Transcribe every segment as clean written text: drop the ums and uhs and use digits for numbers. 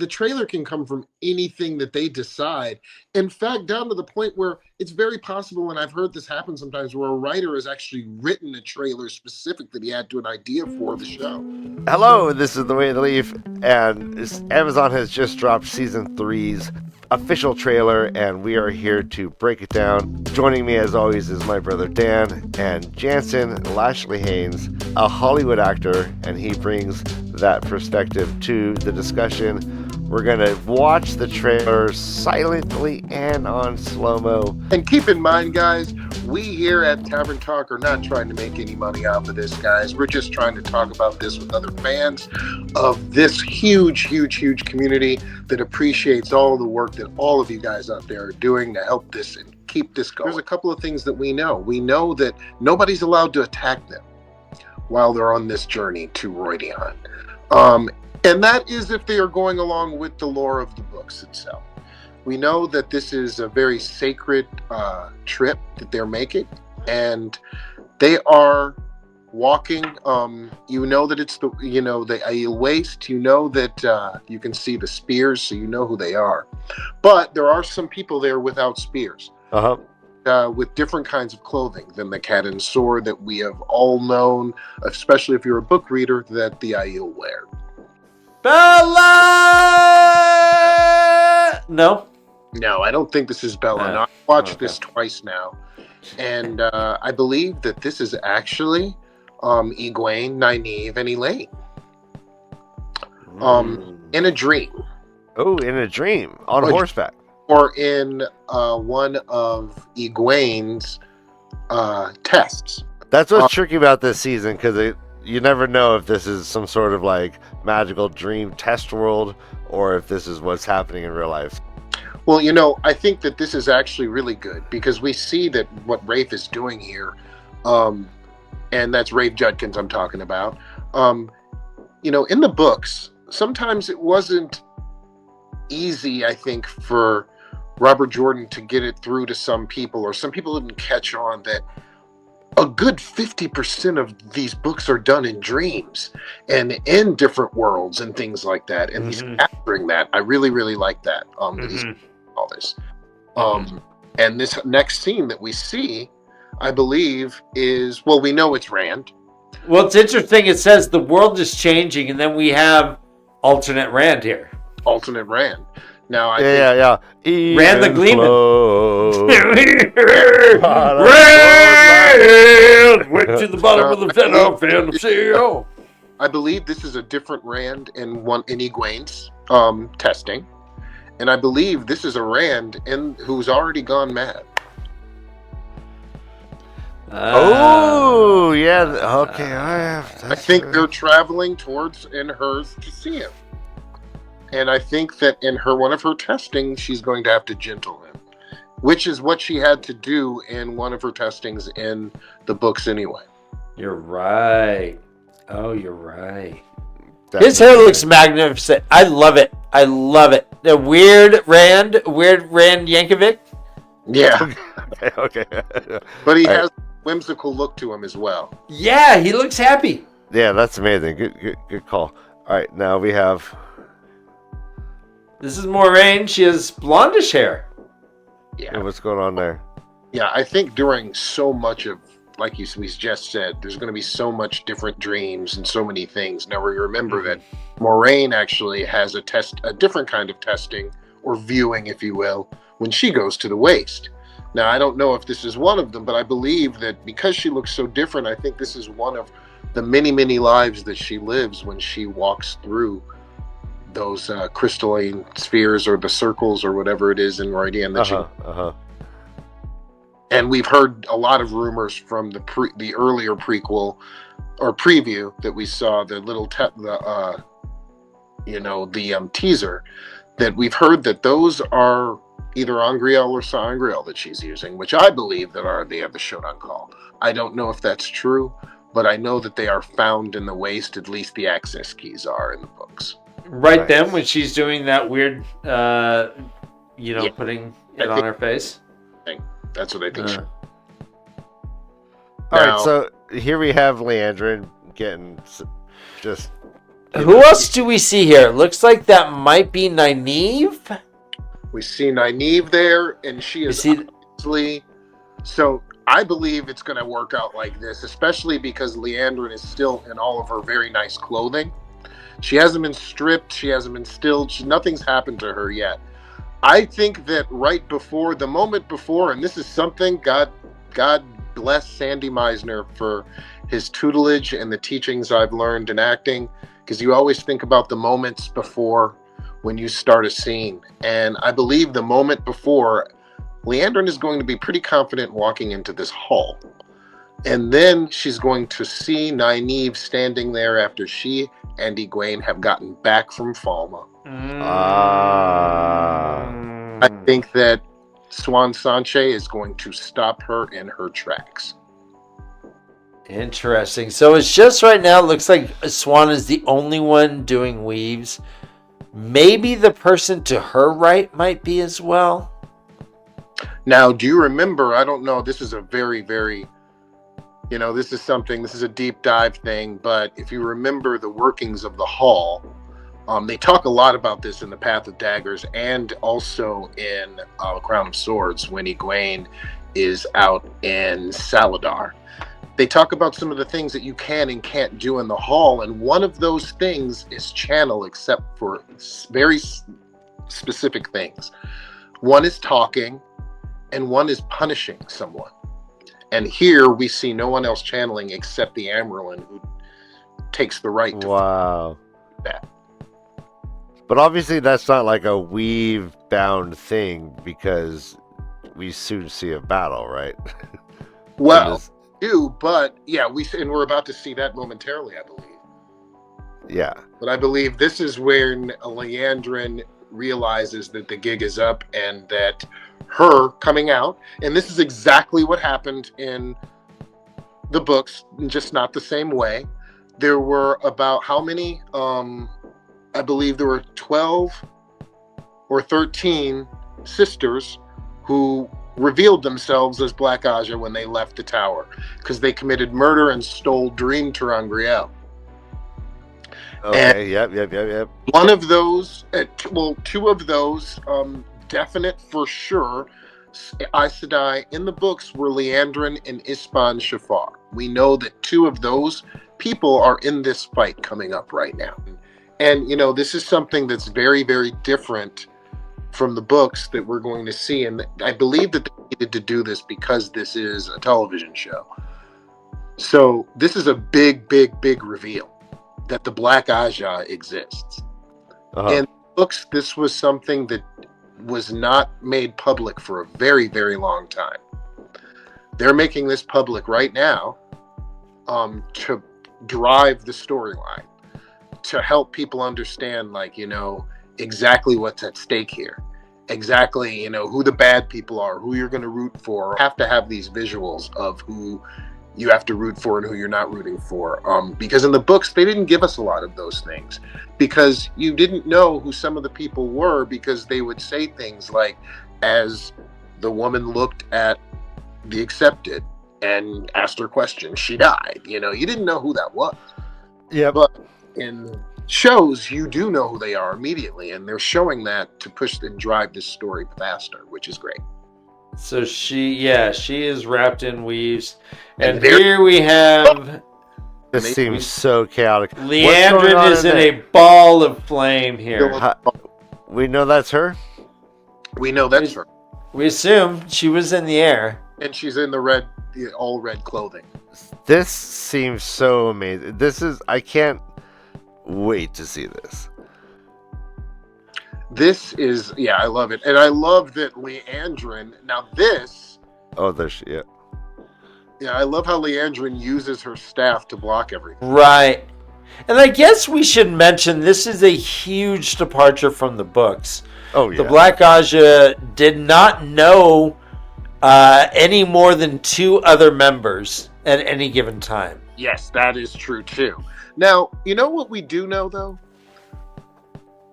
the trailer can come from anything that they decide. In fact, down to the point where it's very possible, and I've heard this happen sometimes, where a writer has actually written a trailer specific that he had to an idea for the show. Hello, this is The Way of the Leaf, and Amazon has just dropped Season 3's official trailer, and we are here to break it down. Joining me, as always, is my brother Dan, and Jansen Lashley Haynes, a Hollywood actor, and he brings that perspective to the discussion. We're going to watch the trailer silently and on slow-mo. And keep in mind, guys, we here at Tavern Talk are not trying to make any money off of this, guys. We're just trying to talk about this with other fans of this huge, huge, huge community that appreciates all the work that all of you guys out there are doing to help this and keep this going. There's a couple of things that we know. We know that nobody's allowed to attack them while they're on this journey to Roydion. And that is if they are going along with the lore of the books itself. We know that this is a very sacred trip that they're making, and they are walking. You know that it's the Aiel Waste. You know that you can see the spears, so you know who they are. But there are some people there without spears, with different kinds of clothing than the cat and sword that we have all known, especially if you're a book reader, that the Aiel wear. Bella! No, I don't think this is Bella. No, I've watched this twice now, and I believe that this is actually Egwene, Nynaeve, and Elaine. In a dream. Oh, in a dream on horseback, or in one of Egwene's tests. That's what's tricky about this season, because you never know if this is some sort of like magical dream test world or if this is what's happening in real life. Well, I think that this is actually really good because we see that what Rafe is doing here, and that's Rafe Judkins I'm talking about. In the books, sometimes it wasn't easy, I think, for Robert Jordan to get it through to some people, or some people didn't catch on that a good 50% of these books are done in dreams and in different worlds and things like that. And he's capturing that. I really, really like that. That he's all this. And this next scene that we see, I believe, is, well, we know it's Rand. Well, it's interesting. It says the world is changing, and then we have alternate Rand here. Alternate Rand. Now, I think Rand the Gleeman. Rand went to the bottom of the fen and found the CEO. I believe this is a different Rand in Egwene's testing, and I believe this is a Rand who's already gone mad. Okay. I think they're traveling towards hers to see him. And I think that in one of her testing, she's going to have to gentle him, which is what she had to do in one of her testings in the books anyway. You're right. Oh, you're right. His hair looks magnificent. I love it. The weird Rand Yankovic. Yeah. Okay. But he has a whimsical look to him as well. Yeah, he looks happy. Yeah, that's amazing. Good call. All right, now we have... This is Moiraine. She has blondish hair. Yeah. What's going on there? Yeah, I think during so much of, like we just said, there's going to be so much different dreams and so many things. Now we remember that Moiraine actually has a different kind of testing, or viewing, if you will, when she goes to the Waste. Now, I don't know if this is one of them, but I believe that because she looks so different, I think this is one of the many, many lives that she lives when she walks through those crystalline spheres, or the circles, or whatever it is in Roydion that And we've heard a lot of rumors from the earlier prequel or preview that we saw, the little teaser, that we've heard that those are either Angriel or Sangriel that she's using, which I believe that they have the Shodan call. I don't know if that's true, but I know that they are found in the Waste. At least the access keys are in the books. Right then, when she's doing that weird, putting it on her face. That's what I think. All right, so here we have Leandrin getting just Who else do we see here? It looks like that might be Nynaeve. We see Nynaeve there, and she is obviously... So I believe it's going to work out like this, especially because Leandrin is still in all of her very nice clothing. She hasn't been stripped. She hasn't been stilled. Nothing's happened to her yet. I think that right before, the moment before, and this is something, God bless Sandy Meisner for his tutelage and the teachings I've learned in acting, because you always think about the moments before when you start a scene. And I believe the moment before, Leandrin is going to be pretty confident walking into this hall. And then she's going to see Nynaeve standing there after she and Egwene have gotten back from Falma. I think that Swan Sanche is going to stop her in her tracks. Interesting. So it's just right now, it looks like Swan is the only one doing weaves. Maybe the person to her right might be as well. Now, do you remember, I don't know, this is a very, very, this is a deep dive thing, but if you remember the workings of the hall, they talk a lot about this in The Path of Daggers and also in Crown of Swords when Egwene is out in Saladar. They talk about some of the things that you can and can't do in the hall, and one of those things is channel, except for very specific things. One is talking, and one is punishing someone. And here we see no one else channeling except the Amyrlin, who takes the right to that. But obviously that's not like a weave-bound thing, because we soon see a battle, right? Well, but yeah, we're about to see that momentarily, I believe. Yeah. But I believe this is when Leandrin realizes that the gig is up and that her coming out, and this is exactly what happened in the books, just not the same way. There were about how many? I believe there were 12 or 13 sisters who revealed themselves as Black Ajah when they left the tower because they committed murder and stole Dream Terangriel. Okay, yep. One of those, two of those, definite for sure, Aes Sedai in the books were Leandrin and Ispan Shafar. We know that two of those people are in this fight coming up right now. And, this is something that's very, very different from the books that we're going to see. And I believe that they needed to do this because this is a television show. So this is a big, big, big reveal that the Black Ajah exists. In books, this was something that was not made public for a very, very long time. They're making this public right now to drive the storyline, to help people understand, exactly what's at stake here. Exactly, who the bad people are, who you're going to root for. You have to have these visuals of who you have to root for and who you're not rooting for. Because in the books, they didn't give us a lot of those things. Because you didn't know who some of the people were, because they would say things like, as the woman looked at the Accepted and asked her question, she died. You didn't know who that was. Yeah. But in shows, you do know who they are immediately, and they're showing that to push and drive this story faster, which is great. So she is wrapped in weaves, and here we have. This seems so chaotic. Leandrin is in a ball of flame here. We know that's her? We know that's her. We assume she was in the air. And she's in the all red clothing. This seems so amazing. I can't wait to see this. This is, I love it. And I love that Leandrin, now this... Oh, there she is. Yeah, I love how Leandrin uses her staff to block everything. Right. And I guess we should mention this is a huge departure from the books. Oh, yeah. The Black Ajah did not know any more than 2 other members at any given time. Yes, that is true, too. Now, you know what we do know, though?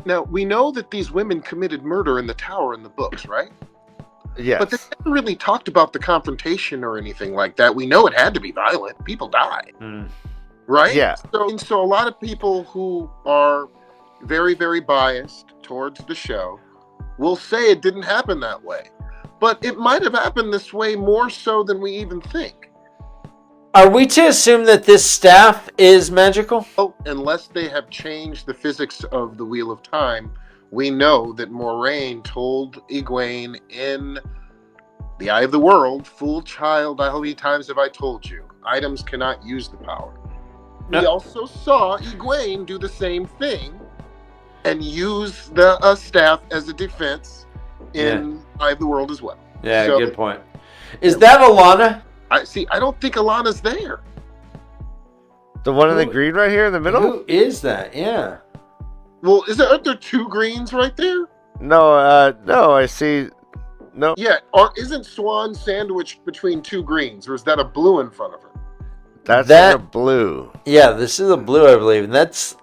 Now, we know that these women committed murder in the tower in the books, right? Yes. But they never really talked about the confrontation or anything like that. We know it had to be violent. People died. right? Yeah. So a lot of people who are very, very biased towards the show will say it didn't happen that way. But it might have happened this way more so than we even think. Are we to assume that this staff is magical? Well, unless they have changed the physics of the Wheel of Time, we know that Moraine told Egwene in The Eye of the World, "Fool child, how many times have I told you? Items cannot use the power." We also saw Egwene do the same thing and use the staff as a defense in Eye of the World as well. Yeah, So, good point. Is that Alana? I don't think Alana's there. The one in the green right here in the middle? Who is that? Yeah. Well, aren't there two greens right there? No, no, I see. No. Yeah, or isn't Swan sandwiched between two greens, or is that a blue in front of her? That's That- like a blue. Yeah, this is a blue, I believe, and that's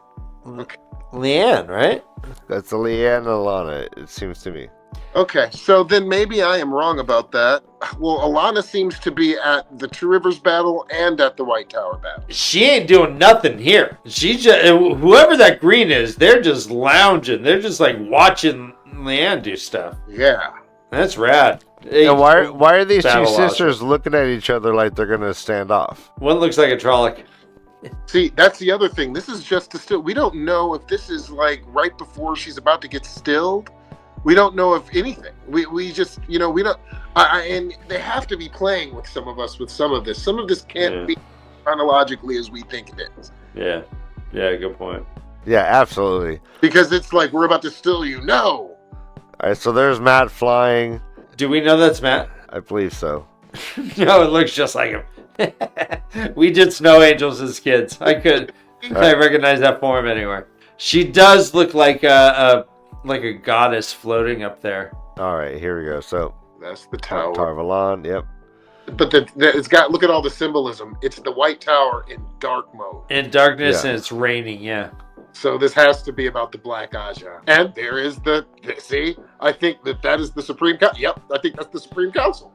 Okay. Leanne, right? That's a Leanne and Alana, it seems to me. Okay, so then maybe I am wrong about that. Well, Alana seems to be at the Two Rivers battle and at the White Tower battle. She ain't doing nothing here. She just whoever that green is, they're just lounging. They're just like watching Leanne do stuff. Yeah. That's rad. And why are these two Battle sisters looking at each other like they're gonna stand off? One looks like a Trolloc. See, that's the other thing. This is just a still. We don't know if this is like right before she's about to get stilled. We don't know if anything. We just, we don't. And they have to be playing with some of us with some of this. Some of this can't be chronologically as we think it is. Yeah. Yeah, good point. Yeah, absolutely. Because it's like, we're about to still you. No. All right, so there's Matt flying. Do we know that's Matt? I believe so. No, it looks just like him. We did Snow Angels as kids. I recognize that form anywhere. She does look like a goddess floating up there. All right, here we go. So That's the tower. Tarvalon, yep. But it's got, look at all the symbolism. It's the White Tower in dark mode. In darkness, Yeah. and it's raining, yeah. So this has to be about the Black Ajah. And there is see, I think that is the Supreme Council. Yep, I think that's the Supreme Council.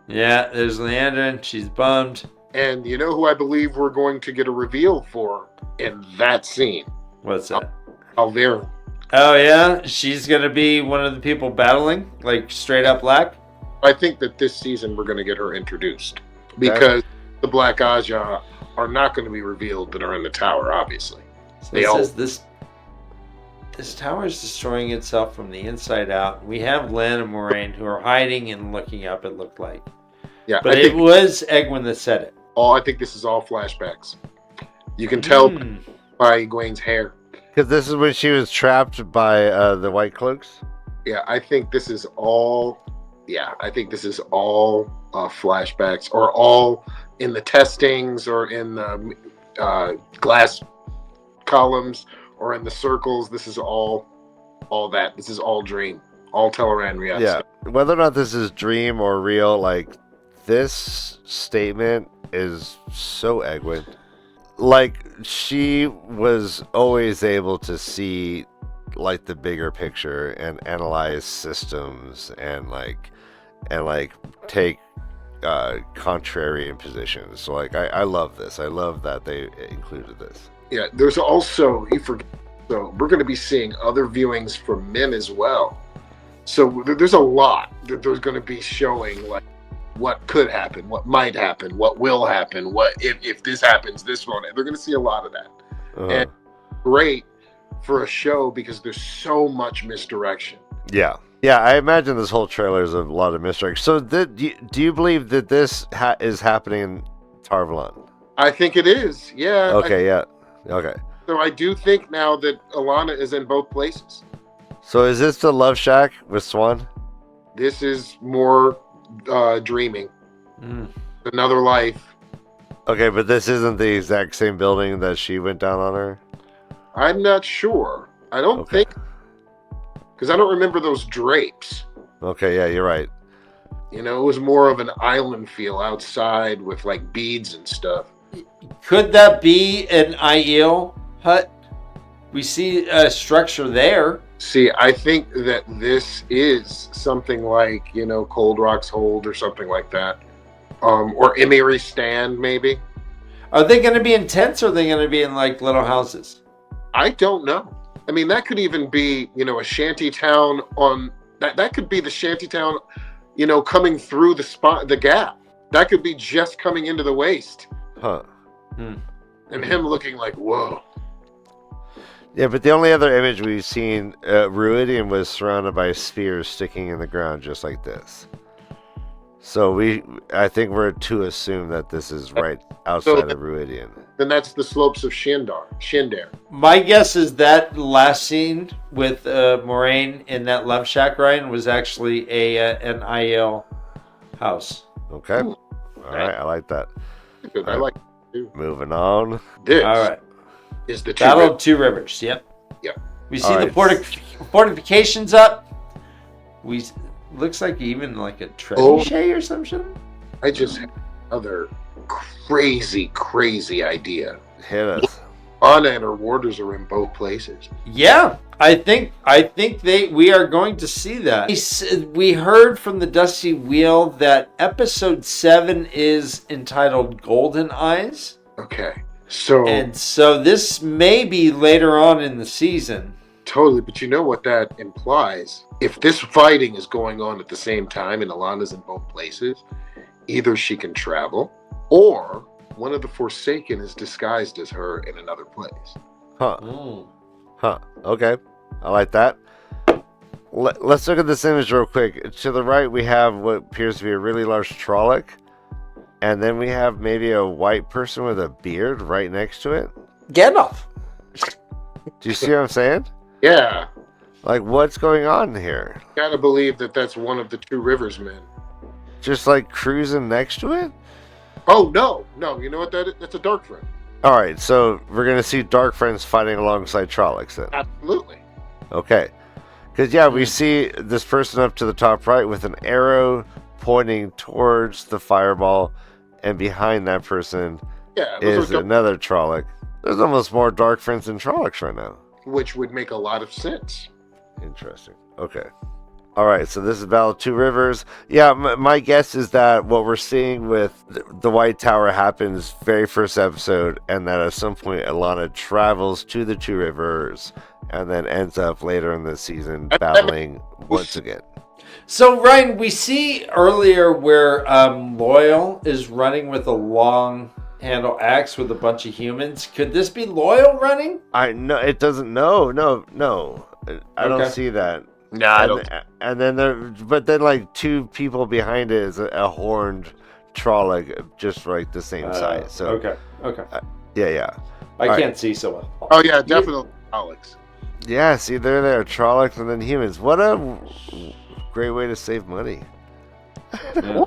Yeah, there's Leandrin. She's bummed. And you know who I believe we're going to get a reveal for in that scene? What's that? Alvera. Oh, yeah? She's going to be one of the people battling? Like, straight up black? I think that this season we're going to get her introduced. Because the Black Ajah are not going to be revealed that are in the tower, obviously. So it says this tower is destroying itself from the inside out. We have Len and Moraine who are hiding and looking up, it looked like. Yeah, but it was Egwene that said it. I think this is all flashbacks. You can tell by Egwene's hair. Because this is when she was trapped by the White Cloaks? Yeah, I think this is all... Yeah, I think this is all flashbacks, or all in the testings, or in the glass columns, or in the circles. This is all that. This is all dream. All Teleran reality. Yeah, whether or not this is dream or real, like, this statement is so Egwene. Like, she was always able to see, like, the bigger picture and analyze systems and take contrarian positions. So, like, I love this. I love that they included this. Yeah, there's also, you forget, so we're going to be seeing other viewings from men as well. So there's a lot that there's going to be showing, like, what could happen, what might happen, what will happen, what if this happens, this won't. They're going to see a lot of that. And great for a show because there's so much misdirection. Yeah. Yeah, I imagine this whole trailer is a lot of misdirection. So do you believe that this is happening in Tarvalon? I think it is, yeah. Okay, yeah. Okay. So I do think now that Alana is in both places. So is this the Love Shack with Swan? This is more dreaming. Another life. Okay, but this isn't the exact same building that she went down on her? I'm not sure. I don't think, because I don't remember those drapes. Okay, yeah, you're right. You know, it was more of an island feel outside with like beads and stuff. Could that be an Aiel hut? We see a structure there. See, I think that this is something like, Cold Rock's Hold or something like that. Or Emery Stand, maybe. Are they going to be in tents or are they going to be in like little houses? I don't know. I mean, that could even be, a shanty town on that could be the shanty town, coming through the gap. That could be just coming into the waste. Huh. And him looking like, whoa. Yeah, but the only other image we've seen, Ruidian was surrounded by spears sticking in the ground just like this. So I think we're to assume that this is right outside of Ruidian. Then that's the slopes of Shandar. My guess is that last scene with Moraine in that love shack, Ryan, was actually an IL house. Okay. All right, I like that. Good. I like it too. Moving on. This All right. is the Battle of Two Rivers. Yep. We see the fortifications up. Looks like even like a trebuchet or something. I just had another crazy idea. Hit us. Anna and her warders are in both places. Yeah, I think we are going to see that. We heard from the Dusty Wheel that episode 7 is entitled Golden Eyes. Okay. So this may be later on in the season. Totally, but you know what that implies? If this fighting is going on at the same time and Alana's in both places, either she can travel or one of the Forsaken is disguised as her in another place. Huh. Okay. I like that. Let's look at this image real quick. To the right, we have what appears to be a really large Trolloc. And then we have maybe a white person with a beard right next to it. Gandalf. Do you see what I'm saying? Yeah. Like, what's going on here? Gotta believe that that's one of the Two Rivers men. Just like cruising next to it? Oh, no. You know what that is? That's a Dark Friend. All right, so we're going to see Dark Friends fighting alongside Trollocs then. Absolutely. Okay. Because, we see this person up to the top right with an arrow pointing towards the fireball, and behind that person is another Trolloc. There's almost more Dark Friends than Trollocs right now. Which would make a lot of sense. Interesting. Okay. All right, so this is Battle of Two Rivers. Yeah, my guess is that what we're seeing with the White Tower happens very first episode, and that at some point Alana travels to the Two Rivers and then ends up later in the season battling once again. So, Ryan, we see earlier where Loyal is running with a long handle axe with a bunch of humans. Could this be Loyal running? I know it doesn't. No. I don't see that. No, I don't. And then like two people behind it is a horned Trolloc, just like the same size. So okay. Yeah. I can't see so well. Oh yeah, definitely Alex. Yeah, see, they're there, Trollocs and then humans. What a great way to save money. Yeah.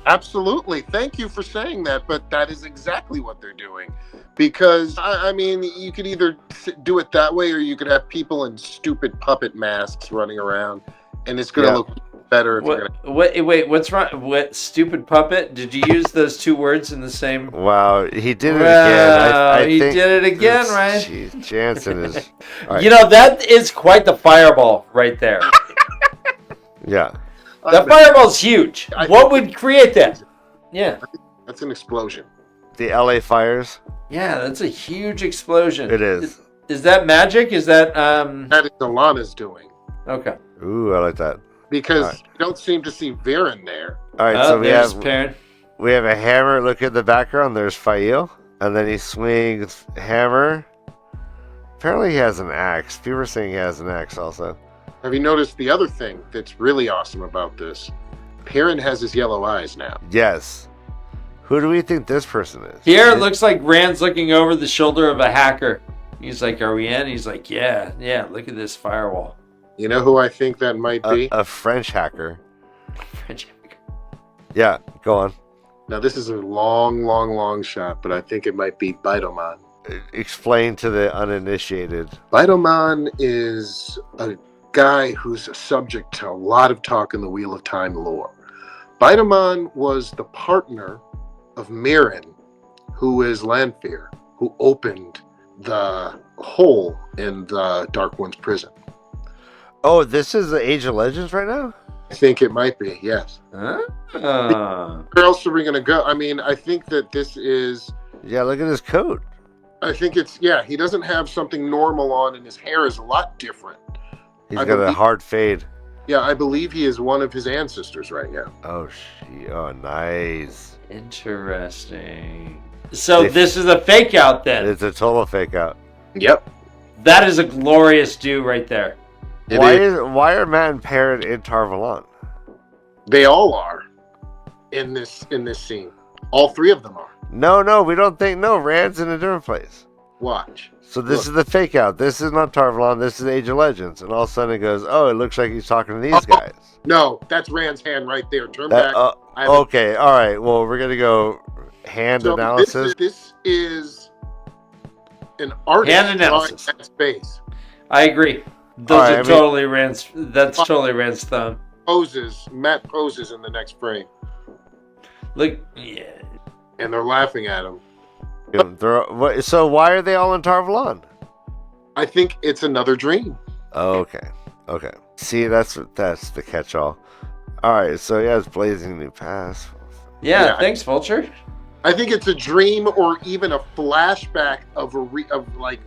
Absolutely. Thank you for saying that, but that is exactly what they're doing. Because, I mean, you could either do it that way or you could have people in stupid puppet masks running around, and it's going to look better if you're going to... Wait, what's wrong? What, stupid puppet? Did you use those two words in the same... Wow, he did it again. He did it again, right? Jeez, Jansen is... Right. You know, that is quite the fireball right there. Yeah. That fireball's huge. What would create that? Yeah. That's an explosion. The LA fires? Yeah, that's a huge explosion. It is. Is that magic? Is that... That is Alana's doing. Okay. Ooh, I like that. Because you don't seem to see Varen there. All right, so we have a hammer. Look at the background. There's Fail. And then he swings hammer. Apparently he has an axe. People are saying he has an axe also. Have you noticed the other thing that's really awesome about this? Perrin has his yellow eyes now. Yes. Who do we think this person is? Here it looks like Rand's looking over the shoulder of a hacker. He's like, are we in? He's like, yeah, look at this firewall. You know who I think that might be? A French hacker. French hacker. Yeah, go on. Now this is a long shot, but I think it might be Bidoman. Explain to the uninitiated. Bidoman is a guy who's subject to a lot of talk in the Wheel of Time lore. Bidoman was the partner of Mirren, who is Lanfear, who opened the hole in the Dark One's prison. Oh, this is the Age of Legends right now? I think it might be, yes. Huh? Where else are we going to go? I mean, I think that this is... Yeah, look at his coat. I think he doesn't have something normal on, and his hair is a lot different. He's got a hard fade. Yeah, I believe he is one of his ancestors right now. Oh, nice. Interesting. So this is a fake out then. It's a total fake out. Yep. That is a glorious do right there. Why are Matt and Parrot in Tar Valon? They all are in this scene. All three of them are. No, we don't think. No, Rand's in a different place. Watch. So this is the fake out. This is not Tar Valon. This is Age of Legends. And all of a sudden it goes, oh, it looks like he's talking to these guys. No, that's Rand's hand right there. Turn back. Okay, all right. Well, we're gonna go hand analysis. This is an artist hand analysis. That space. I agree. Those are totally Rand's. That's totally Rand's thumb. Matt poses in the next frame. Look, yeah. And they're laughing at him. So why are they all in Tar Valon? I think it's another dream. Oh, okay. See, that's the catch-all. All right, so yeah, it's blazing new path. Yeah, thanks, Vulture. I think it's a dream or even a flashback of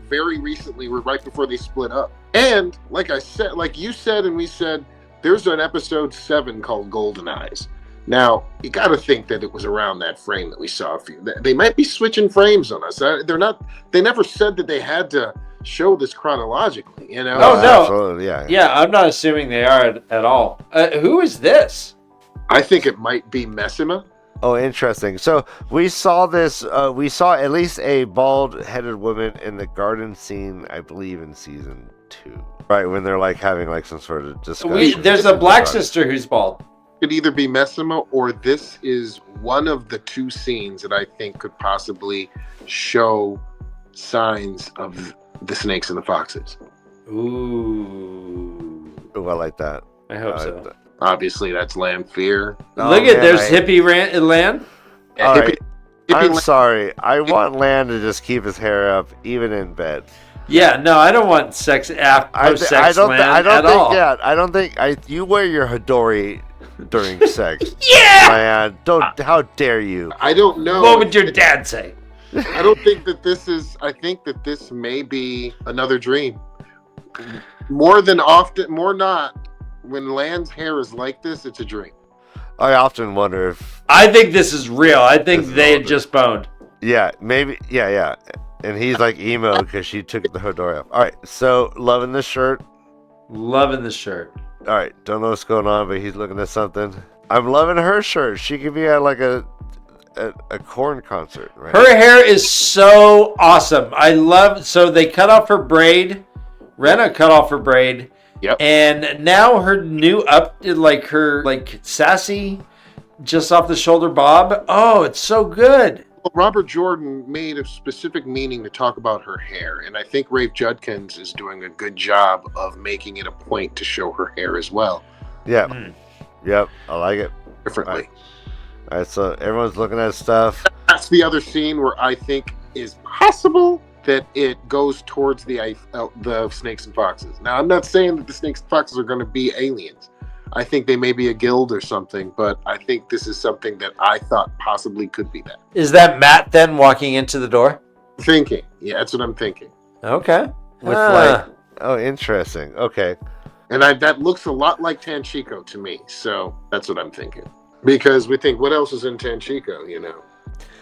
very recently, right before they split up. And like I said, like you said, and we said, there's an episode 7 called Golden Eyes. Now, you got to think that it was around that frame that we saw a few. They might be switching frames on us. They never said that they had to show this chronologically, you know? Oh, no. Absolutely, yeah. Yeah, I'm not assuming they are at all. Who is this? I think it might be Messima. Oh, interesting. So we saw this, we saw at least a bald-headed woman in the garden scene, I believe, in season 2. Right, when they're like having like some sort of discussion. There's a black sister who's bald. Could either be Messima or this is one of the 2 scenes that I think could possibly show signs of the snakes and the foxes. Ooh, I like that. I hope so. Obviously, that's Land Fear. Look at there's hippie Land. Yeah, All right. I'm sorry. I want Land to just keep his hair up, even in bed. Yeah, no, I don't want sex after sex Land at all. Yeah, I don't think you wear your Hidori during sex. Yeah, man, how dare you? I don't know. What would your dad say? I don't think that this is. I think that this may be another dream. More not. When Land's hair is like this, it's a dream. I often wonder if. I think this is real. I think they had just boned. Yeah, maybe. Yeah. And he's like emo because she took the Hidori off. All right, so loving the shirt. Loving the shirt. All right, don't know what's going on, but he's looking at something. I'm loving her shirt. She could be at like a corn concert, right? Her hair is so awesome. So they cut off her braid. Rena cut off her braid. Yep. And now her new sassy, just off the shoulder bob. Oh, it's so good. Well, Robert Jordan made a specific meaning to talk about her hair, and I think Rafe Judkins is doing a good job of making it a point to show her hair as well. Yeah. Yep, I like it. Differently. All right, so everyone's looking at stuff. That's the other scene where I think is possible that it goes towards the snakes and foxes. Now, I'm not saying that the snakes and foxes are going to be aliens. I think they may be a guild or something, but I think this is something that I thought possibly could be that. Is that Matt then walking into the door? Thinking. Yeah, that's what I'm thinking. Okay. Oh, interesting. Okay. And that looks a lot like Tanchico to me, so that's what I'm thinking. Because we think, what else is in Tanchico, you know?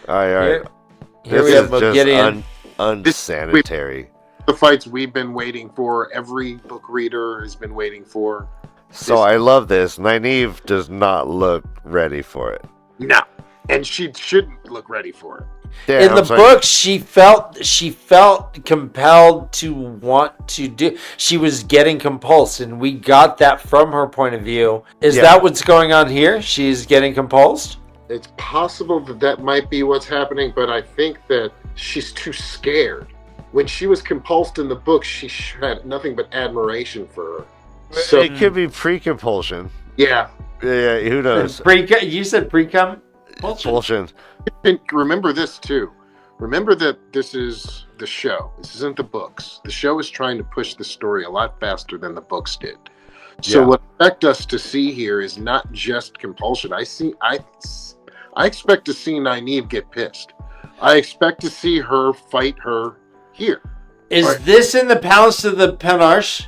All right. Here we have Gideon. Unsanitary. The fights we've been waiting for, every book reader has been waiting for. So I love this. Nynaeve does not look ready for it. No. And she shouldn't look ready for it. In the book, she felt compelled to want to do. She was getting compulsed, and we got that from her point of view. Is that what's going on here? She's getting compulsed? It's possible that might be what's happening, but I think that she's too scared. When she was compulsed in the book, she had nothing but admiration for her. So it could be pre-compulsion. Yeah. Yeah, who knows? You said pre-cum? Compulsion. Remember this, too. Remember that this is the show. This isn't the books. The show is trying to push the story a lot faster than the books did. So what I expect us to see here is not just compulsion. I expect to see Nynaeve get pissed. I expect to see her fight her here. Is this in the Palace of the Penarch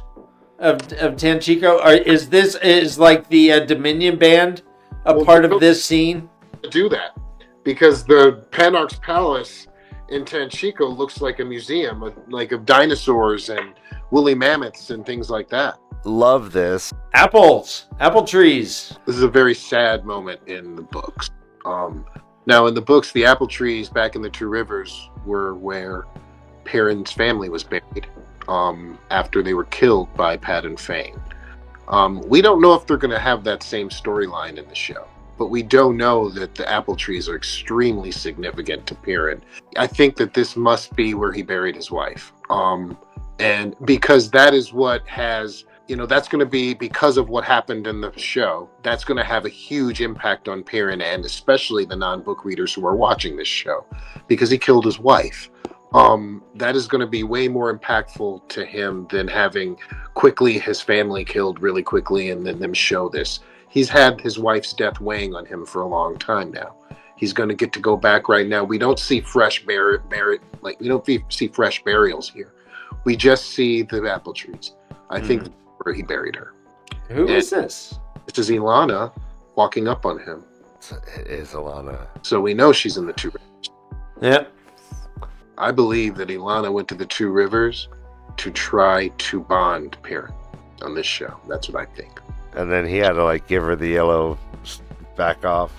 of Tanchico? Or is like the Dominion Band a part of this scene? To do that, because the Panarch's Palace in Tanchico looks like a museum, of dinosaurs and woolly mammoths and things like that. Love this. Apple trees. This is a very sad moment in the books. Now, in the books, the apple trees back in the Two Rivers were where Perrin's family was buried after they were killed by Pat and Fane. We don't know if they're going to have that same storyline in the show, but we do know that the apple trees are extremely significant to Perrin. I think that this must be where he buried his wife. And because that is what has, that's going to be, because of what happened in the show, that's going to have a huge impact on Perrin, and especially the non-book readers who are watching this show, because he killed his wife. That is going to be way more impactful to him than having quickly his family killed really quickly and then them show this. He's had his wife's death weighing on him for a long time now. He's going to get to go back right now. We don't see fresh we don't see fresh burials here. We just see the apple trees. I think that's where he buried her. Who is this? This is Alana walking up on him. It is Alana. So we know she's in the Two Rivers. Yep. I believe that Alana went to the Two Rivers to try to bond Perrin on this show. That's what I think. And then he had to give her the yellow back off.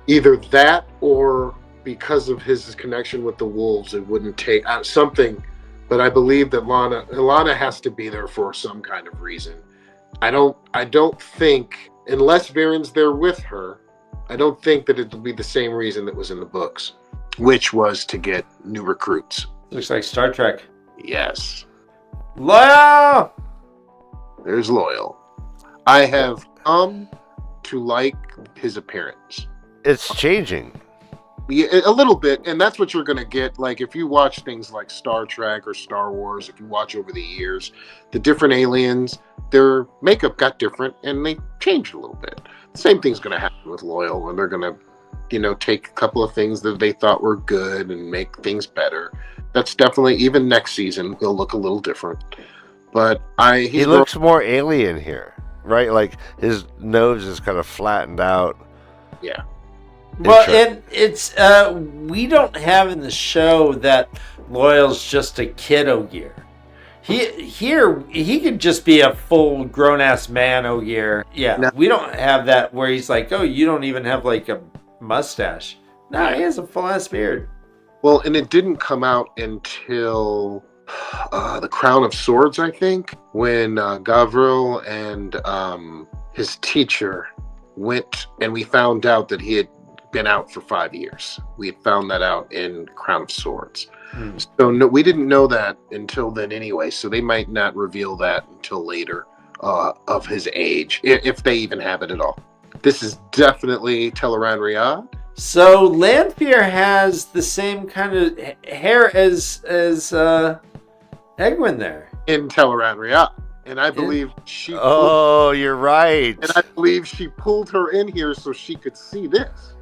Either that, or because of his connection with the wolves, it wouldn't take something. But I believe that Alana has to be there for some kind of reason. I don't think, unless Varen's there with her, I don't think that it'll be the same reason that was in the books, which was to get new recruits. Looks like Star Trek. Yes. Loyal! There's Loyal. I have come to like his appearance. It's changing. Yeah, a little bit, and that's what you're going to get. If you watch things like Star Trek or Star Wars, if you watch over the years, the different aliens, their makeup got different, and they changed a little bit. The same thing's going to happen with Loyal, when they're going to, take a couple of things that they thought were good and make things better. That's definitely, even next season, he'll look a little different. But he looks more alien here, right? His nose is kind of flattened out. Yeah. Well, and it's we don't have in the show that Loyal's just a kid Ogier. He could just be a full grown ass man Ogier. Yeah, no. We don't have that where he's like, oh, you don't even have a mustache. No, he has a full ass beard. Well, and it didn't come out until the Crown of Swords, I think, when Gavril and his teacher went, and we found out that he had been out for 5 years. We had found that out in Crown of Swords. So no, we didn't know that until then anyway, so they might not reveal that until later of his age, if they even have it at all. This is definitely Teleran Riyadh. So Lanfear has the same kind of hair as Egwin there. In Teleran Riyadh. And I believe she... you're right. And I believe she pulled her in here so she could see this.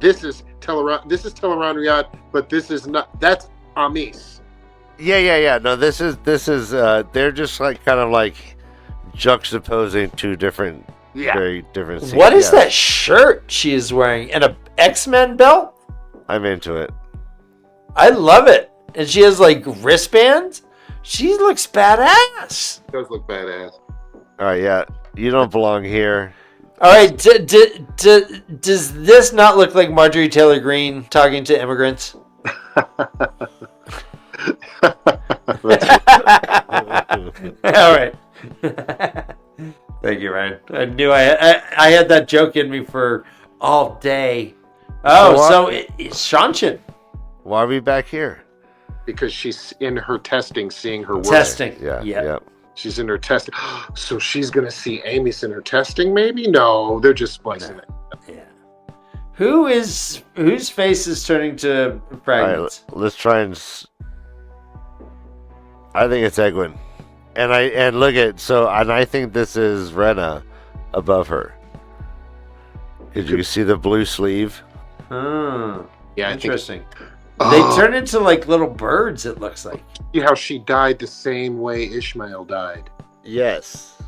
This is Teleran Riyadh, but this is not. That's Amis. Yeah. No, this is. They're just kind of juxtaposing two different, very different scenes. What is that shirt she is wearing? And a X-Men belt? I'm into it. I love it. And she has wristbands. She looks badass. She does look badass. All right, yeah. You don't belong here. All right, does this not look like Marjorie Taylor Greene talking to immigrants? All right. Thank you, Ryan. I knew I had that joke in me for all day. Oh, so it's Shanshin. Why are we back here? Because she's in her testing, seeing her work. Testing. Yeah. She's in her testing. So she's going to see Amy's in her testing, maybe? No, they're just splicing it. Yeah. Whose face is turning to fragments? Right, let's try and... I think it's Egwin. And look at... And I think this is Rena above her. Did you see the blue sleeve? Yeah, interesting. They turn into like little birds, it looks like. See how she died the same way Ishmael died. Yes.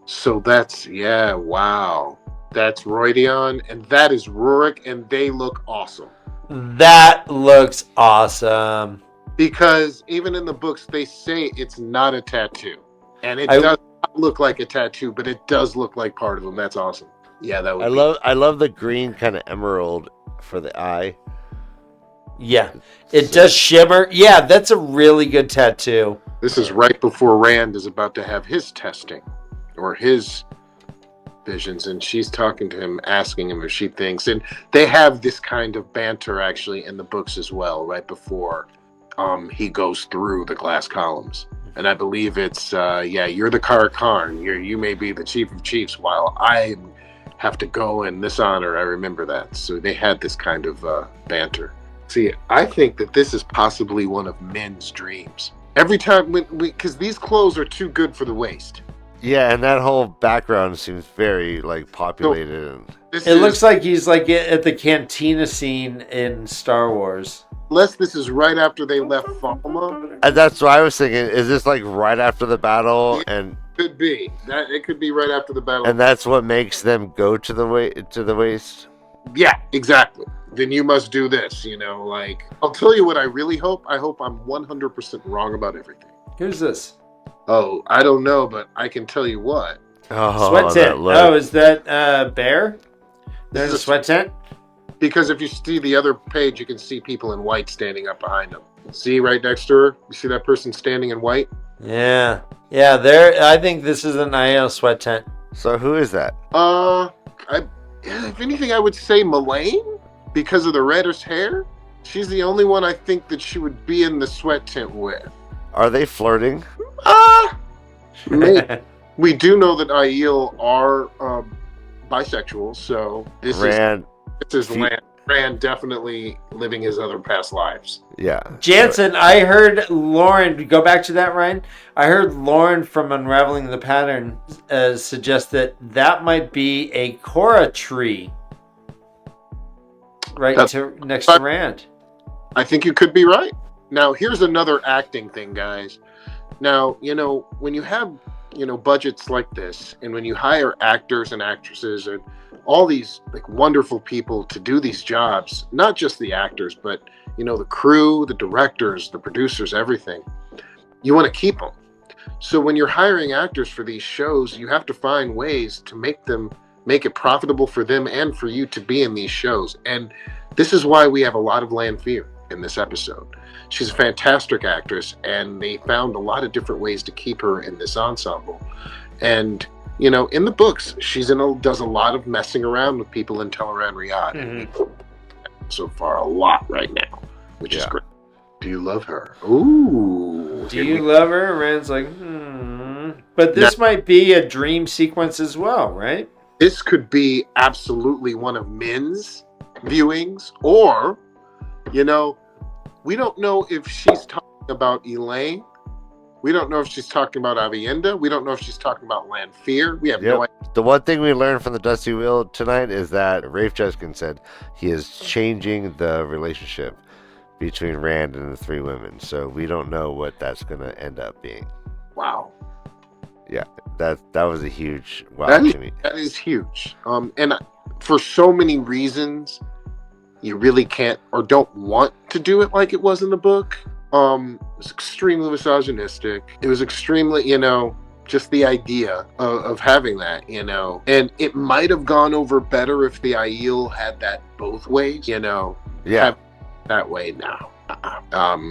So that's, yeah, wow. That's Roydion, and that is Rurik, and they look awesome. That looks awesome. Because even in the books, they say it's not a tattoo. And it does not look like a tattoo, but it does look like part of them. That's awesome. Yeah, that would I love the green kind of emerald for the eye. Yeah, it does shimmer. Yeah, that's a really good tattoo. This is right before Rand is about to have his testing or his visions, and she's talking to him, asking him if she thinks, and they have this kind of banter actually in the books as well, right before he goes through the glass columns. And I believe it's you're the Karakarn, you may be the chief of chiefs while I have to go in this honor. I remember that. So they had this kind of banter. See, I think that this is possibly one of men's dreams. Every time, because these clothes are too good for the waist. Yeah, and that whole background seems very like populated. It looks like he's like at the cantina scene in Star Wars. Unless this is right after they left Falma. And that's what I was thinking. Is this like right after the battle? And could be that it could be right after the battle. And that's what makes them go to the waist. Yeah, exactly. Then you must do this. Like I'll tell you what I really hope. I hope I'm 100% wrong about everything. Who's this? Oh, I don't know, but I can tell you what. Sweat tent. Oh, is that Bear? There's a sweat tent? Because if you see the other page, you can see people in white standing up behind them. See right next to her? You see that person standing in white? Yeah. Yeah, there. I think this is an IO sweat tent. So who is that? If anything, I would say Melaine, because of the reddish hair. She's the only one I think that she would be in the sweat tent with. Are they flirting? Maybe. We do know that Aiel are bisexual, so this is Rand definitely living his other past lives. Yeah. Jansen, I heard Lauren, go back to that, Ryan. I heard Lauren from Unraveling the Pattern suggest that might be a Korra tree next to Rand. I think you could be right. Now, here's another acting thing, guys. Now, when you have, budgets like this, and when you hire actors and actresses and all these like wonderful people to do these jobs, not just the actors, but, the crew, the directors, the producers, everything, you want to keep them. So when you're hiring actors for these shows, you have to find ways to make it profitable for them and for you to be in these shows. And this is why we have a lot of Lanfear in this episode. She's a fantastic actress, and they found a lot of different ways to keep her in this ensemble. And, in the books, does a lot of messing around with people in Teleran Riyadh. Mm-hmm. So far, a lot right now, which is great. Do you love her? Ooh. Do you love her? Rand's like, But this might be a dream sequence as well, right? This could be absolutely one of Min's viewings, or, we don't know if she's talking about Elaine. We don't know if she's talking about Avienda. We don't know if she's talking about Lanfear. We have no idea. The one thing we learned from the Dusty Wheel tonight is that Rafe Judkins said he is changing the relationship between Rand and the three women. So we don't know what that's going to end up being. Wow. Yeah, that was a huge wow to me. That is huge. And for so many reasons, you really can't or don't want to do it like it was in the book. It was extremely misogynistic. It was extremely, just the idea of having that, and it might have gone over better if the Aiel had that both ways, Yeah. That way now.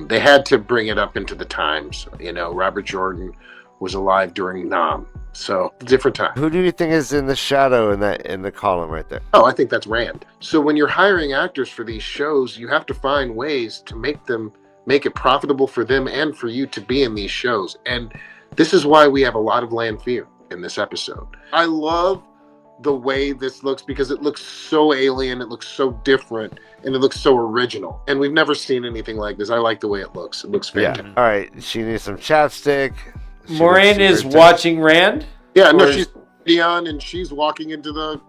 They had to bring it up into the times. Robert Jordan was alive during Nam. So, different time. Who do you think is in the shadow in the column right there? Oh, I think that's Rand. So when you're hiring actors for these shows, you have to find ways to make it profitable for them and for you to be in these shows. And this is why we have a lot of Lanfear in this episode. I love the way this looks because it looks so alien, it looks so different, and it looks so original. And we've never seen anything like this. I like the way it looks. It looks fantastic. Yeah. All right, she needs some chapstick. Moraine is watching Rand? Yeah, no, she's Dion, and she's walking into the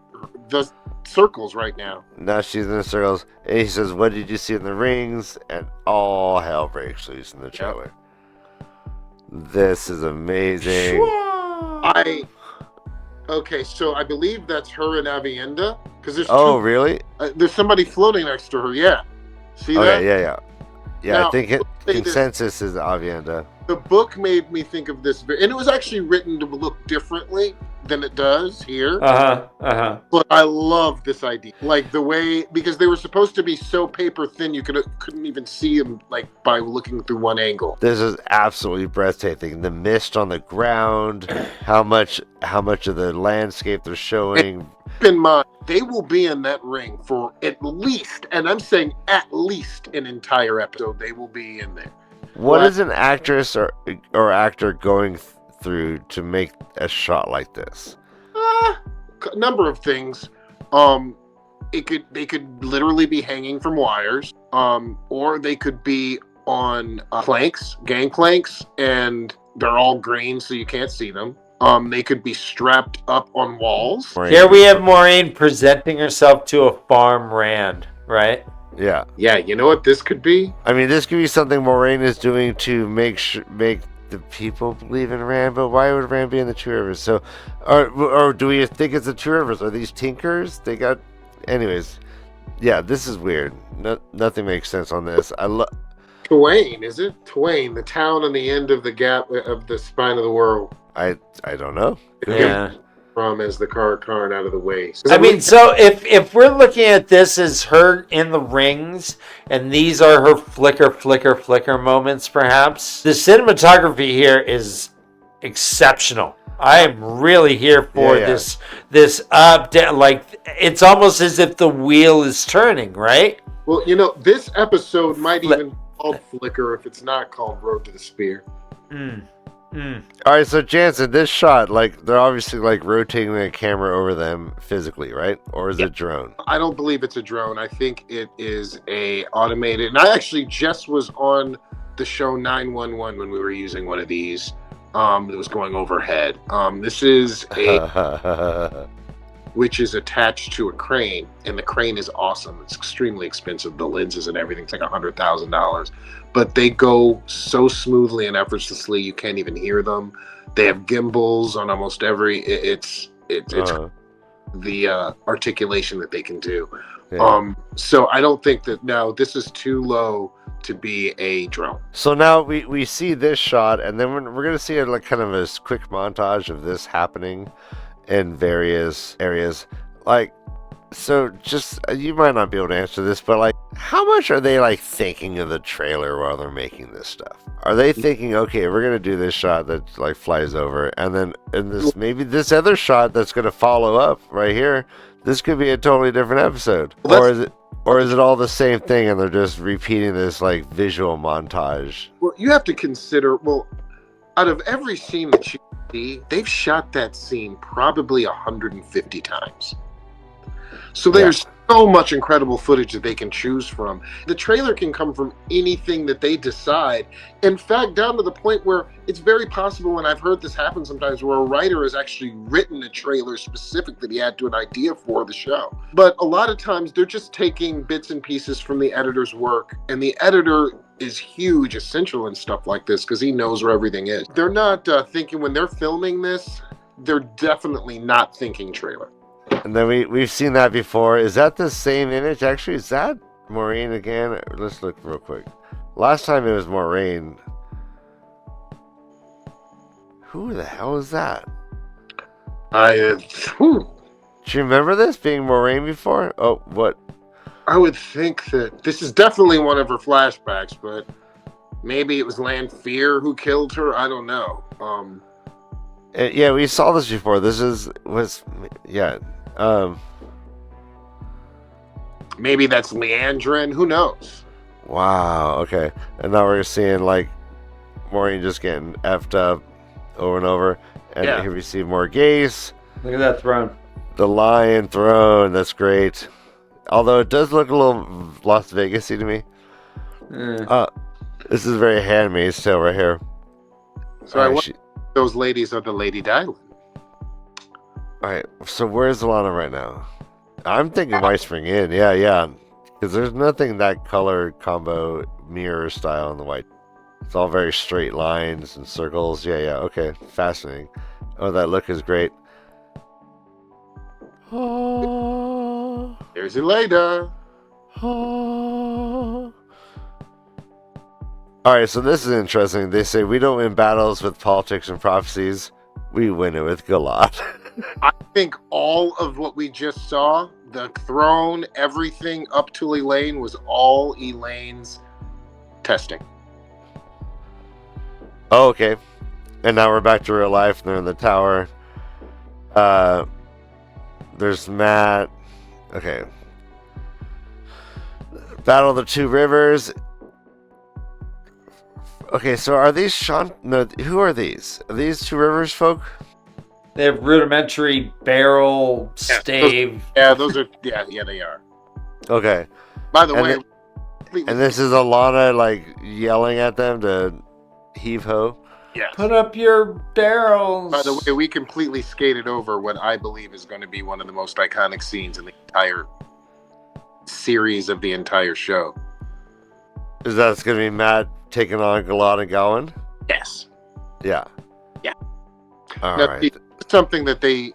circles right now. Now she's in the circles, and he says, "What did you see in the rings?" And all hell breaks loose in the trailer. This is amazing. Okay, so I believe that's her and Avienda, because there's Really? there's somebody floating next to her. Yeah, see that? Okay, yeah. Now, I think say consensus is Avienda. The book made me think of this, and it was actually written to look differently than it does here. But I love this idea, like the way, because they were supposed to be so paper thin you couldn't even see them, like by looking through one angle. This is absolutely breathtaking. The mist on the ground, how much of the landscape they're showing. Keep in mind, they will be in that ring for at least, and I'm saying at least, an entire episode. They will be in there. What is an actress or actor going through to make a shot like this? A number of things. They could literally be hanging from wires, or they could be on gang planks, and they're all green so you can't see them. They could be strapped up on walls. Here we have Maureen presenting herself to a farmhand, right? Yeah. Yeah, you know what this could be? I mean, this could be something Moraine is doing to make the people believe in Rand, but why would Rand be in the Two Rivers? So, or do we think it's the Two Rivers? Are these Tinkers? Anyways, yeah, this is weird. Nothing makes sense on this. Twain, is it? Twain, the town on the end of the gap of the spine of the world. I don't know. Yeah. From as the Karn out of the way. I mean, so if we're looking at this as her in the rings, and these are her flicker moments, perhaps, the cinematography here is exceptional. I am really here for this update. Like, it's almost as if the wheel is turning, right? Well, this episode might even be called Flicker if it's not called Road to the Spear. All right, so Jansen, this shot, like, they're obviously like rotating the camera over them physically, right? Or is it drone? I don't believe it's a drone. I think it is a automated. And I actually just was on the show 911 when we were using one of these. That was going overhead. This is which is attached to a crane, and the crane is awesome. It's extremely expensive. The lenses and everything's like $100,000, but they go so smoothly and effortlessly you can't even hear them. They have gimbals on almost every. It's the articulation that they can do. Yeah. So I don't think that this is too low to be a drone. So now we see this shot, and then we're gonna see like kind of a quick montage of this happening in various areas. Like, so just, you might not be able to answer this, but like, how much are they like thinking of the trailer while they're making this stuff? Are they thinking, okay, we're gonna do this shot that like flies over, and then maybe this other shot that's gonna follow up right here, this could be a totally different episode? Or is it all the same thing and they're just repeating this like visual montage? Well, you have to consider, out of every scene that you see, they've shot that scene probably 150 times. So there's so much incredible footage that they can choose from. The trailer can come from anything that they decide. In fact, down to the point where it's very possible, and I've heard this happen sometimes, where a writer has actually written a trailer specific that he had to an idea for the show. But a lot of times they're just taking bits and pieces from the editor's work, and the editor is huge, essential in stuff like this because he knows where everything is. They're not thinking, when they're filming this, they're definitely not thinking trailer. And then we've seen that before. Is that the same image? Actually, is that Maureen again? Let's look real quick. Last time it was Maureen. Who the hell is that? Do you remember this being Maureen before? Oh, what? I would think that this is definitely one of her flashbacks, but maybe it was Lanfear who killed her. I don't know. Yeah, we saw this before. Maybe that's Leandrin. Who knows? Wow. Okay. And now we're seeing like Maureen just getting effed up over and over, and here we see more Gase. Look at that throne. The lion throne. That's great. Although it does look a little Las Vegas-y to me. This is very Handmaid's Tale right here. So I wonder if those ladies are the Lady Dylan. Alright, so where's Alana right now? I'm thinking White in. Yeah. Because there's nothing that color combo mirror style in the white. It's all very straight lines and circles. Yeah. Okay. Fascinating. Oh, that look is great. Oh. There's Elena. Oh. Alright, so this is interesting. They say we don't win battles with politics and prophecies. We win it with Galat. I think all of what we just saw, the throne, everything up to Elaine, was all Elaine's testing. Oh, okay. And now we're back to real life. They're in the tower. There's Matt. Okay. Battle of the Two Rivers. Okay, so are these No, who are these? Are these Two Rivers folk? They have rudimentary barrel, stave. Those are. Yeah, they are. Okay. By the And way, and this is Alana like yelling at them to heave ho. yes. Put up your barrels. By the way, we completely skated over what I believe is going to be one of the most iconic scenes in the entire series of the entire show. Is that going to be Matt taking on Galat and Gowan? Yes. Yeah. Yeah. All now, right. Something that they,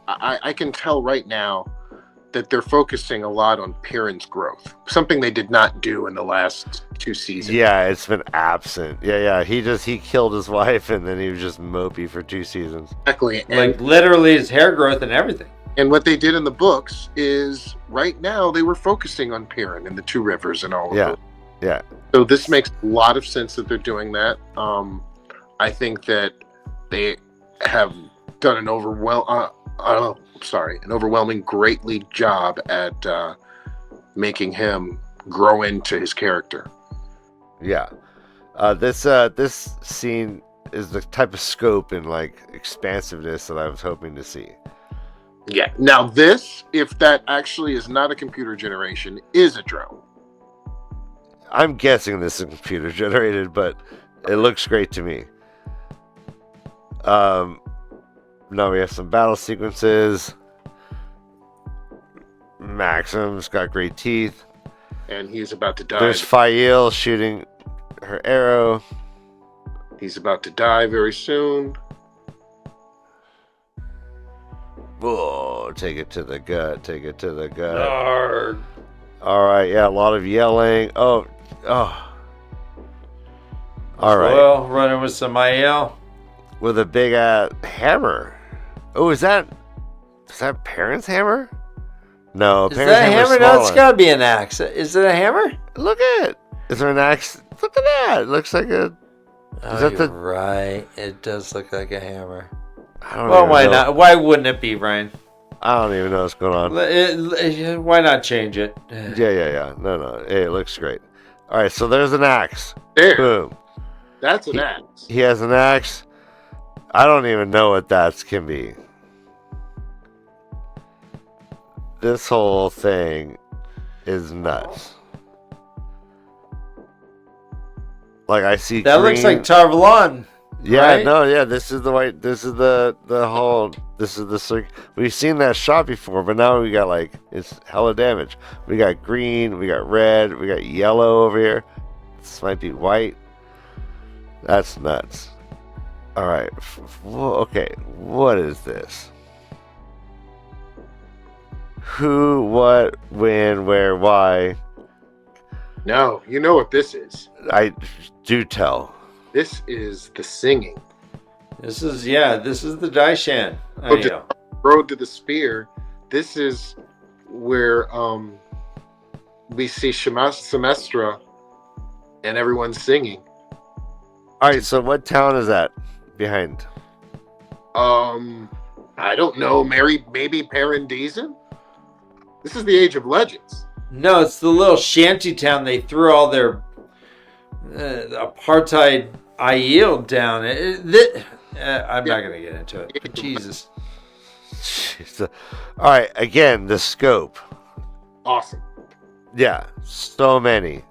I can tell right now that they're focusing a lot on Piran's growth. Something they did not do in the last 2 seasons. Yeah, it's been absent. Yeah. He killed his wife and then he was just mopey for 2 seasons. Exactly. Like literally his hair growth and everything. And what they did in the books is right now they were focusing on Piran and the Two Rivers and all of those. Yeah. So this makes a lot of sense that they're doing that. I think that they have done an overwhelming greatly job at making him grow into his character. Yeah. This scene is the type of scope and like expansiveness that I was hoping to see. Yeah. Now this, if that actually is not a computer generation, is a drone. I'm guessing this is computer generated, but it looks great to me. Now we have some battle sequences. Maxim's got great teeth. And he's about to die. There's Fael shooting her arrow. He's about to die very soon. Whoa, take it to the gut. Arrgh. All right, yeah, a lot of yelling. Oh. All right. Well, running with some IL. With a big hammer. Oh, is that Parent's hammer? No, Is Parent's that a hammer? No, it's got to be an axe. Is it a hammer? Look at it. Is there an axe? Look at that. It looks like a... You're right. It does look like a hammer. I don't Well, even why know. not? Why wouldn't it be, Ryan? I don't even know what's going on. Why not change it? Yeah. No. Hey, it looks great. All right, so there's an axe. There. Boom. That's an axe. He has an axe. I don't even know what that can be. This whole thing is nuts. Like I see that green. looks like Tarvalon. Yeah, right? no, yeah. This is the white. This is the whole. This is the circle. We've seen that shot before, but now we got like it's hella damage. We got green. We got red. We got yellow over here. This might be white. That's nuts. All right. Okay. What is this? Who? What? When? Where? Why? No, you know what this is. I do tell. This is the singing. This is the Daishan. Road to the Spear. This is where we see Semestra and everyone singing. All right. So what town is that behind? I don't know. Maybe Paradisen? This is the Age of Legends. No, it's the little shanty town they threw all their apartheid Aiel down. I'm not going to get into it. But Jesus. Jeez. All right. Again, the scope. Awesome. Yeah. So many.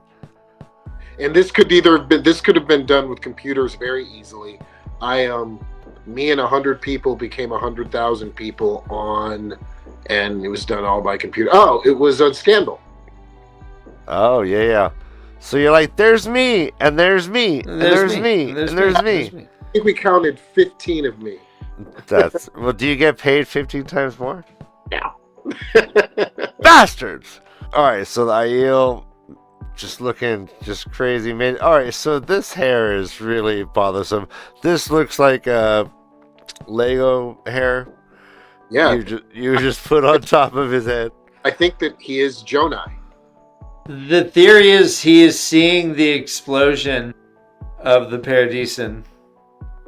And this could have been done with computers very easily. Me and 100 people became 100,000 people on and it was done all by computer. Oh, it was on Scandal. Oh, yeah. So you're like, there's me, and there's me, and there's me, and there's me. I think we counted 15 of me. Well, do you get paid 15 times more? Yeah. Bastards! Alright, so the Aiel just looking just crazy. Alright, so this hair is really bothersome. This looks like Lego hair. Yeah. You just put on top of his head. I think that he is Jonai. The theory is he is seeing the explosion of the Paradisen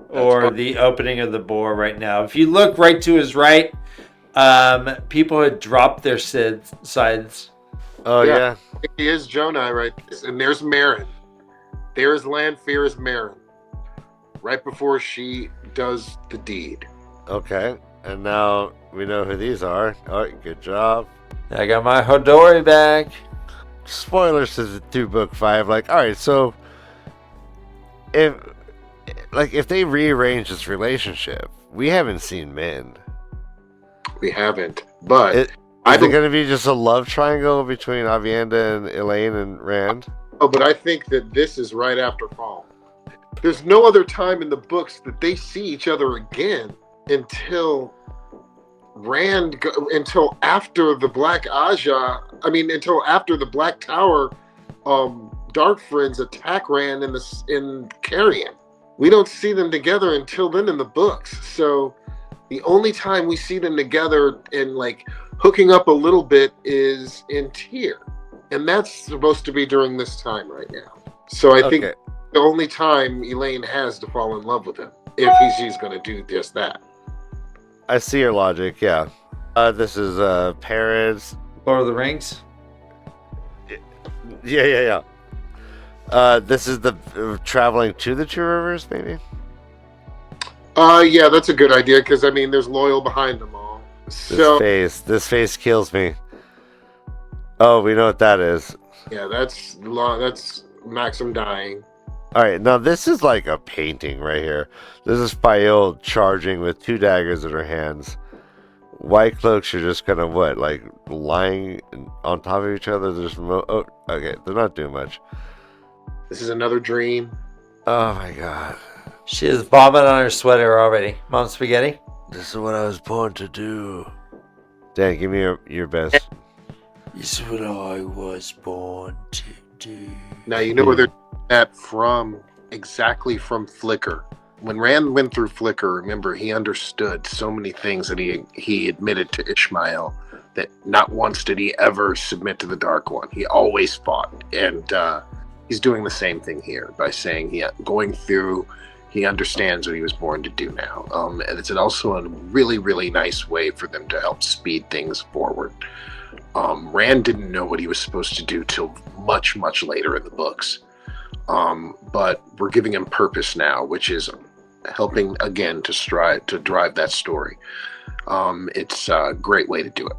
or the opening of the bore right now. If you look right to his right, people had dropped their sides. Oh, yeah. I think he is Jonai right there. And there's Marin. There's Lanfear's Marin. Right before she does the deed. Okay. And now we know who these are. Alright, good job. I got my Hodori back. Spoilers through book 5. Like, alright, so if they rearrange this relationship, we haven't seen Min. We haven't. But Is it going to be just a love triangle between Avienda and Elaine and Rand? Oh, but I think that this is right after Fall. There's no other time in the books that they see each other again until until after the Black Ajah. Until after the Black Tower Dark Friends attack Rand in Carrion. We don't see them together until then in the books. So the only time we see them together and like hooking up a little bit is in Tyr. And that's supposed to be during this time right now. So I think the only time Elaine has to fall in love with him, if she's going to do just that. I see your logic, yeah. This is Paris. Lord of the Rings? Yeah. This is the traveling to the Two Rivers, maybe? Yeah, that's a good idea, because, there's Loyal behind them all. This face kills me. Oh, we know what that is. Yeah, that's Maxim dying. Alright, now this is like a painting right here. This is Fael charging with 2 daggers in her hands. White cloaks are just kind of lying on top of each other. Okay, they're not doing much. This is another dream. Oh my god. She is vomiting on her sweater already. Mom Spaghetti? This is what I was born to do. Dan, give me your best. This is what I was born to do. Now, you know where they're that from, exactly from Flicker. When Rand went through Flicker, remember, he understood so many things that he admitted to Ishmael that not once did he ever submit to the Dark One. He always fought. And he's doing the same thing here by saying he understands what he was born to do now. And it's also a really, really nice way for them to help speed things forward. Rand didn't know what he was supposed to do till much, much later in the books. But we're giving him purpose now, which is helping again to drive that story. It's a great way to do it.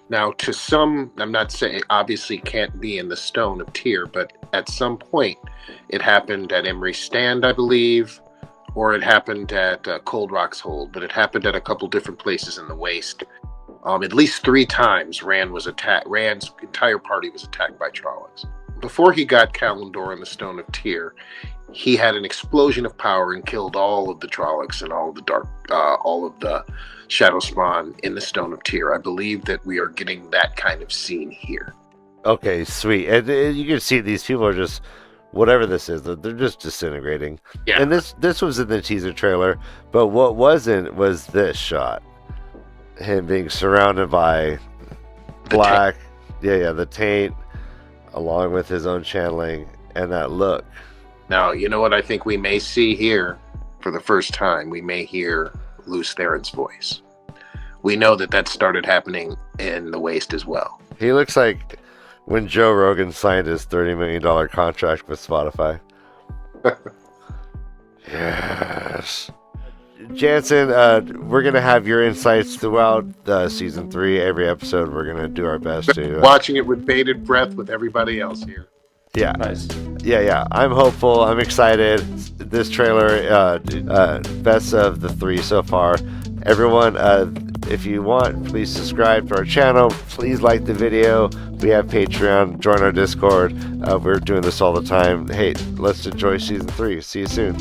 Now, to some, I'm not saying obviously can't be in the Stone of Tyr, but at some point it happened at Emery's Stand, I believe, or it happened at Cold Rock's Hold, but it happened at a couple different places in the Waste. At least 3 times Rand's entire party was attacked by Trollocs. Before he got Kalimdor and the Stone of Tyr, he had an explosion of power and killed all of the Trollocs and all of the Shadow Spawn in the Stone of Tyr. I believe that we are getting that kind of scene here. Okay, sweet. And you can see these people are just, whatever this is, they're just disintegrating. Yeah. And this was in the teaser trailer, but what wasn't was this shot. Him being surrounded by black, the taint, along with his own channeling, and that look. Now, you know what I think we may see here for the first time? We may hear Luce Theron's voice. We know that started happening in the Waste as well. He looks like when Joe Rogan signed his $30 million contract with Spotify. Yes. Jansen, we're going to have your insights throughout season 3. Every episode, we're going to do our best to... Watching it with bated breath with everybody else here. Yeah. Nice. Yeah. I'm hopeful. I'm excited. This trailer, best of the 3 so far. Everyone, if you want, please subscribe to our channel. Please like the video. We have Patreon. Join our Discord. We're doing this all the time. Hey, let's enjoy season 3. See you soon.